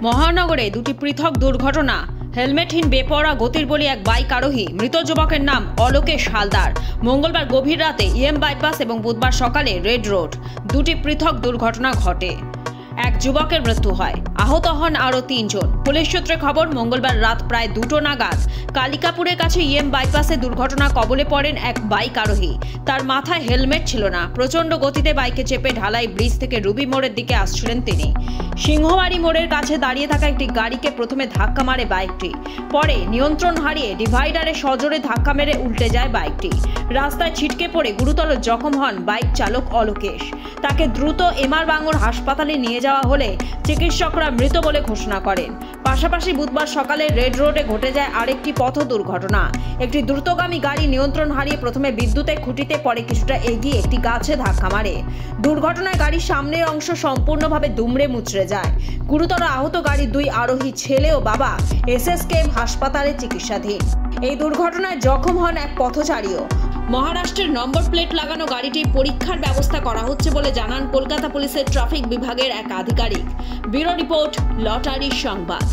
মহানগরে দুটি পৃথক দুর্ঘটনা। হেলমেটহীন বেপরোয়া গতির বলি এক বাইক আরোহী। মৃত যুবকের নাম অলোকেশ হালদার। মঙ্গলবার গভীর রাতে ইএম বাইপাস এবং বুধবার সকালে রেড রোড দুটি পৃথক দুর্ঘটনা ঘটে। এক যুবকের মৃত্যু হয়, আহত হন আরও 3 জন। পুলিশ সূত্রে খবর, মঙ্গলবার রাত প্রায় 2টো নাগাদ কালিকাপুরের কাছে ইএম বাইপাসে দুর্ঘটনা কবলে পড়েন এক বাইক আরোহী। তার মাথায় হেলমেট ছিল না। প্রচণ্ড গতিতে বাইকে চেপে ঢালাই ব্রিজ থেকে রুবি মোড়ের দিকে আসছিলেন তিনি। সিংহবাড়ি মোড়ের কাছে দাঁড়িয়ে থাকা একটি গাড়িকে প্রথমে ধাক্কা মারে বাইকটি। পরে নিয়ন্ত্রণ হারিয়ে ডিভাইডারে সজোরে ধাক্কা মেরে উল্টে যায় বাইকটি। রাস্তায় ছিটকে পড়ে গুরুতর জখম হন বাইক চালক অলোকেশ। তাকে দ্রুত এমআর বাঙুর হাসপাতালে নিয়ে যাওয়া হলে চিকিৎসকরা মৃত বলে ঘোষণা করেন। পাশাপাশি বুধবার সকালে রেড রোডে ঘটে যায় আরেকটি পথ দুর্ঘটনা। একটি দ্রুতগামী গাড়ি নিয়ন্ত্রণ হারিয়ে প্রথমে বিদ্যুতের খুঁটিতে, পরে কিছুটা এগিয়ে একটি গাছে ধাক্কা মারে। দুর্ঘটনায় গাড়ির সামনের অংশ সম্পূর্ণভাবে দুমড়ে মুচড়ে যায়। গুরুতর আহত গাড়ির 2 আরোহী ছেলে ও বাবা এসএসকেএম হাসপাতালে চিকিৎসাধীন। এই দুর্ঘটনায় জখম হন এক পথচারীও। মহারাষ্ট্রের নম্বর প্লেট লাগানো গাড়িটির পরীক্ষার ব্যবস্থা করা হচ্ছে বলে জানান কলকাতা পুলিশের ট্রাফিক বিভাগের এক আধিকারিক। ব্যুরো রিপোর্ট, লটারি সংবাদ।